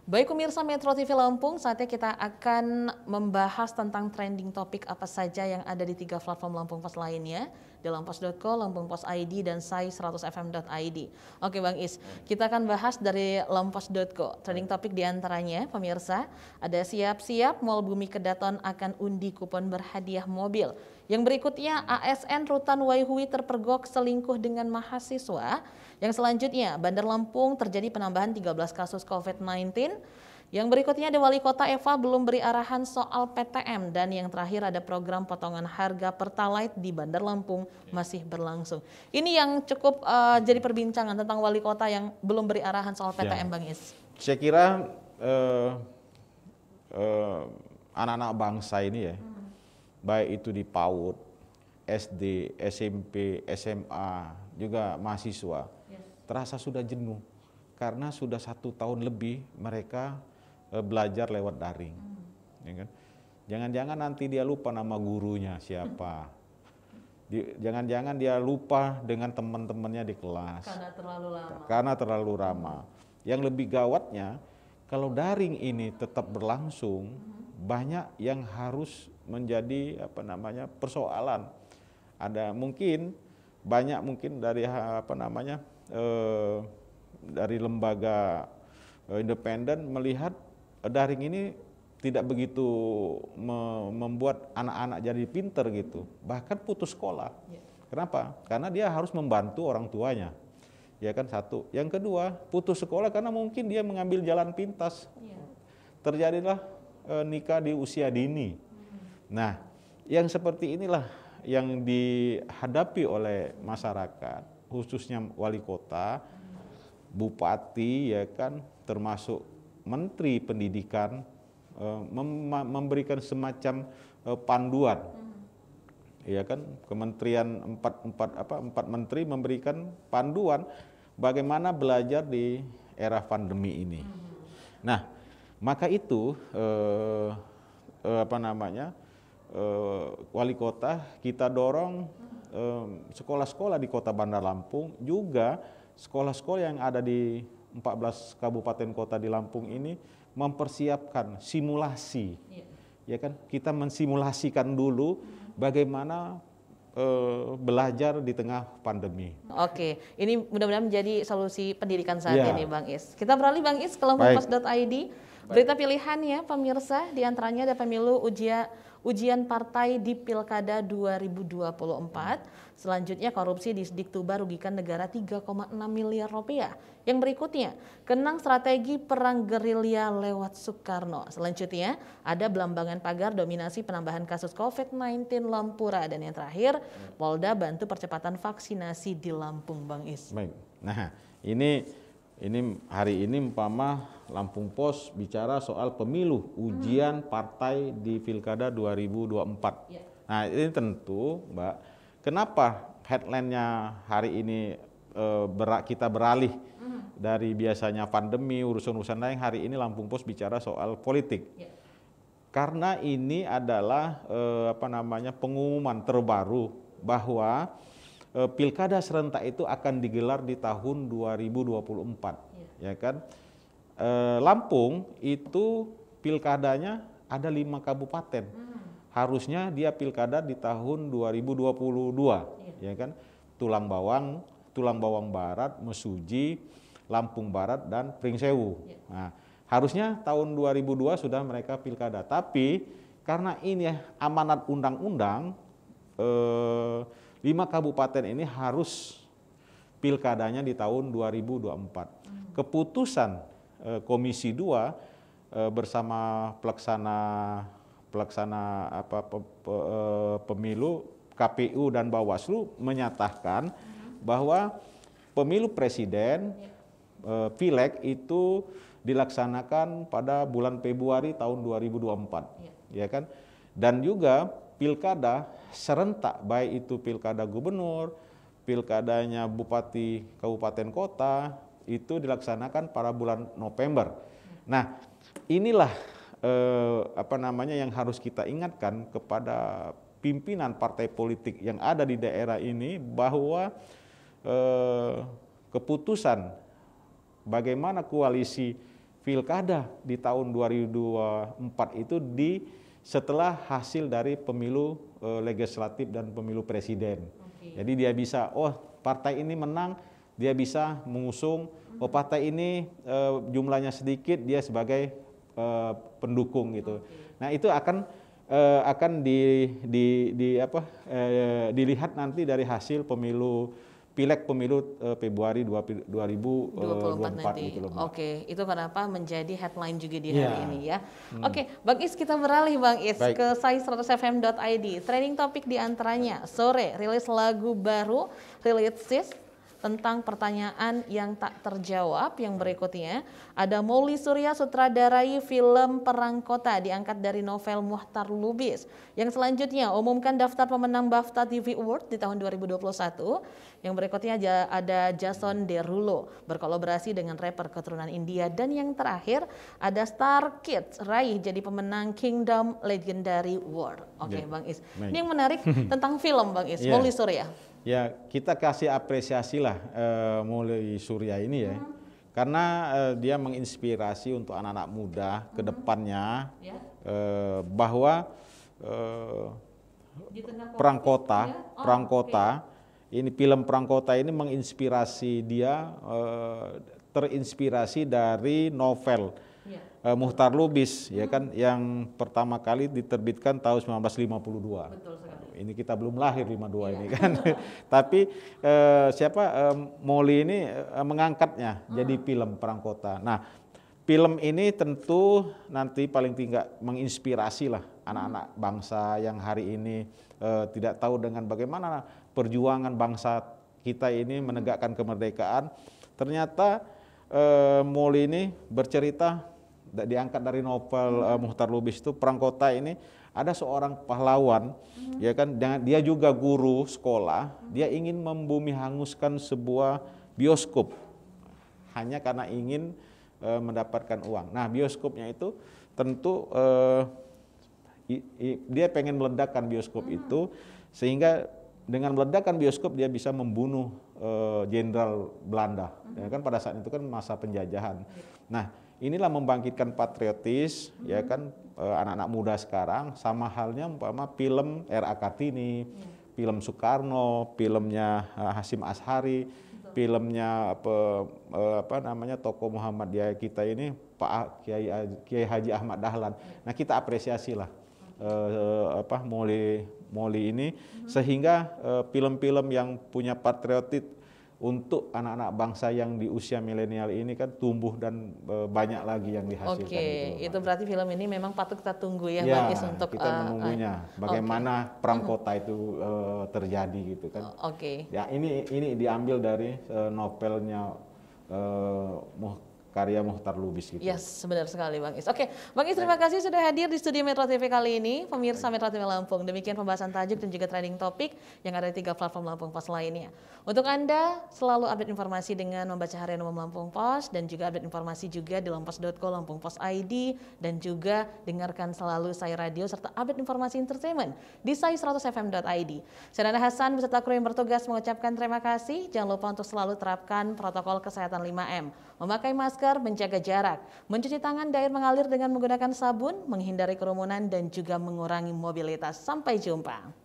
Baik pemirsa Metro TV Lampung, saatnya kita akan membahas tentang trending topik apa saja yang ada di 3 platform Lampung Pos lainnya, di lampos.co, Lampung Pos ID, dan sai100fm.id. Oke Bang Is, kita akan bahas dari lampos.co. Trending topik diantaranya, pemirsa, ada siap-siap Mall Bumi Kedaton akan undi kupon berhadiah mobil. Yang berikutnya, ASN Rutan Waihui terpergok selingkuh dengan mahasiswa. Yang selanjutnya, Bandar Lampung terjadi penambahan 13 kasus COVID-19. Yang berikutnya ada Wali Kota Eva belum beri arahan soal PTM. Dan yang terakhir ada program potongan harga Pertalite di Bandar Lampung masih berlangsung. Ini yang cukup jadi perbincangan tentang Wali Kota yang belum beri arahan soal PTM, Bang Is. Saya kira anak-anak bangsa ini ya, baik itu di PAUD, SD, SMP, SMA, juga mahasiswa, terasa sudah jenuh karena sudah 1 tahun lebih mereka belajar lewat daring. Ya kan? Jangan-jangan nanti dia lupa nama gurunya siapa. Jangan-jangan dia lupa dengan teman-temannya di kelas. Karena terlalu lama. Yang lebih gawatnya, kalau daring ini tetap berlangsung, banyak yang harus menjadi persoalan. Ada mungkin banyak dari dari lembaga independen melihat daring ini tidak begitu membuat anak-anak jadi pinter gitu, bahkan putus sekolah. Kenapa? Karena dia harus membantu orang tuanya, ya kan, satu. Yang kedua, putus sekolah karena mungkin dia mengambil jalan pintas. Terjadilah nikah di usia dini. Nah, yang seperti inilah yang dihadapi oleh masyarakat, khususnya wali kota, bupati, ya kan, termasuk menteri pendidikan, memberikan semacam panduan, ya kan, kementerian empat menteri memberikan panduan bagaimana belajar di era pandemi ini. Nah, maka itu wali kota kita dorong sekolah-sekolah di Kota Bandar Lampung, juga sekolah-sekolah yang ada di 14 kabupaten kota di Lampung ini mempersiapkan simulasi. Ya kan, kita mensimulasikan dulu bagaimana belajar di tengah pandemi. Oke, ini mudah-mudahan menjadi solusi pendidikan saat ini, Bang Is. Kita beralih, Bang Is, ke lampungpos.id. Berita pilihan ya pemirsa, diantaranya ada pemilu ujian partai di Pilkada 2024. Selanjutnya korupsi di Diktuba rugikan negara 3,6 miliar rupiah. Yang berikutnya, kenang strategi perang gerilya lewat Soekarno. Selanjutnya, ada belambangan pagar dominasi penambahan kasus COVID-19 Lampura. Dan yang terakhir, Polda bantu percepatan vaksinasi di Lampung, Bang Is. Baik. Nah, ini hari ini umpama Lampung Pos bicara soal pemilu ujian partai di Pilkada 2024. Nah, ini tentu, Mbak, kenapa headline-nya hari ini kita beralih dari biasanya pandemi, urusan-urusan lain, hari ini Lampung Pos bicara soal politik. Karena ini adalah pengumuman terbaru bahwa Pilkada serentak itu akan digelar di tahun 2024, ya kan? Lampung itu pilkadanya ada 5 kabupaten. Harusnya dia pilkada di tahun 2022, ya kan? Tulang Bawang Barat, Mesuji, Lampung Barat, dan Pringsewu. Nah, harusnya tahun 2002 sudah mereka pilkada. Tapi karena ini amanat undang-undang, 5 kabupaten ini harus pilkadanya di tahun 2024. Keputusan Komisi 2 bersama pelaksana pemilu KPU dan Bawaslu menyatakan bahwa pemilu presiden pileg itu dilaksanakan pada bulan Februari tahun 2024, ya kan? Dan juga pilkada serentak, baik itu pilkada gubernur, pilkadanya bupati kabupaten kota, itu dilaksanakan pada bulan November. Nah, inilah yang harus kita ingatkan kepada pimpinan partai politik yang ada di daerah ini, bahwa keputusan bagaimana koalisi pilkada di tahun 2024 itu setelah hasil dari pemilu legislatif dan pemilu presiden. Jadi dia bisa, oh partai ini menang, dia bisa mengusung, oh partai ini jumlahnya sedikit, dia sebagai pendukung gitu. Nah itu akan dilihat nanti dari hasil pileg pemilu Februari 2024 nanti. gitu loh. Oke, itu kenapa menjadi headline juga di hari ini ya. Oke, Bang Is, kita beralih Bang Is ke sai100fm.id. Trending topik diantaranya sore rilis lagu baru, rilis Sis, tentang pertanyaan yang tak terjawab. Yang berikutnya ada Mouli Surya sutradarai film Perang Kota diangkat dari novel Muhtar Lubis. Yang selanjutnya umumkan daftar pemenang BAFTA TV Award di tahun 2021. Yang berikutnya ada Jason Derulo berkolaborasi dengan rapper keturunan India. Dan yang terakhir ada Star Kids raih jadi pemenang Kingdom Legendary Award. Oke, Bang Is. Ini yang menarik tentang film Bang Is, Mouli Surya. Ya, kita kasih apresiasi lah Mouli Surya ini ya. Karena dia menginspirasi untuk anak-anak muda ke depannya bahwa Perang Kota, ini film Perang Kota ini menginspirasi dia, terinspirasi dari novel Muhtar Lubis ya kan, yang pertama kali diterbitkan tahun 1952. Betul sekali. Ini kita belum lahir 52 ini kan. Tapi Mouli ini mengangkatnya jadi film Perang Kota. Nah, film ini tentu nanti paling tidak menginspirasi lah anak-anak bangsa yang hari ini tidak tahu dengan bagaimana perjuangan bangsa kita ini menegakkan kemerdekaan. Ternyata Mouli ini bercerita, diangkat dari novel Muhtar Lubis itu, Perang Kota ini ada seorang pahlawan, ya kan, dia juga guru sekolah, dia ingin membumi hanguskan sebuah bioskop hanya karena ingin mendapatkan uang. Nah, bioskopnya itu tentu dia pengen meledakkan bioskop itu, sehingga dengan meledakkan bioskop dia bisa membunuh jenderal Belanda, ya kan, pada saat itu kan masa penjajahan. Nah, inilah membangkitkan patriotis, ya kan, anak-anak muda sekarang, sama halnya umpama film R.A. Kartini, film Soekarno, filmnya Hasyim Asy'ari, filmnya tokoh Muhammadiyah kita ini Pak Kiai Haji Ahmad Dahlan. Nah, kita apresiasi lah Mouli ini, sehingga film-film yang punya patriotik untuk anak-anak bangsa yang di usia milenial ini kan tumbuh dan banyak lagi yang dihasilkan. Oke, itu berarti film ini memang patut kita tunggu ya, Bang Is, untuk kita menunggunya bagaimana Perang Kota itu terjadi gitu kan. Ya, ini diambil dari novelnya karya Muhtar Lubis gitu. Yes, benar sekali Bang Is. Oke, Bang Is, terima kasih sudah hadir di studio Metro TV kali ini. Pemirsa Metro TV Lampung, demikian pembahasan tajuk dan juga trending topik yang ada di 3 platform Lampung Pos lainnya. Untuk Anda selalu update informasi dengan membaca Harian Umum Lampung Pos, dan juga update informasi juga di lampos.co, Lampung Pos ID, dan juga dengarkan selalu Sai Radio serta update informasi entertainment di sai100fm.id. Saya Nana Hasan beserta kru yang bertugas mengucapkan terima kasih. Jangan lupa untuk selalu terapkan protokol kesehatan 5M. Memakai masker, menjaga jarak, mencuci tangan dan air mengalir dengan menggunakan sabun, menghindari kerumunan dan juga mengurangi mobilitas. Sampai jumpa.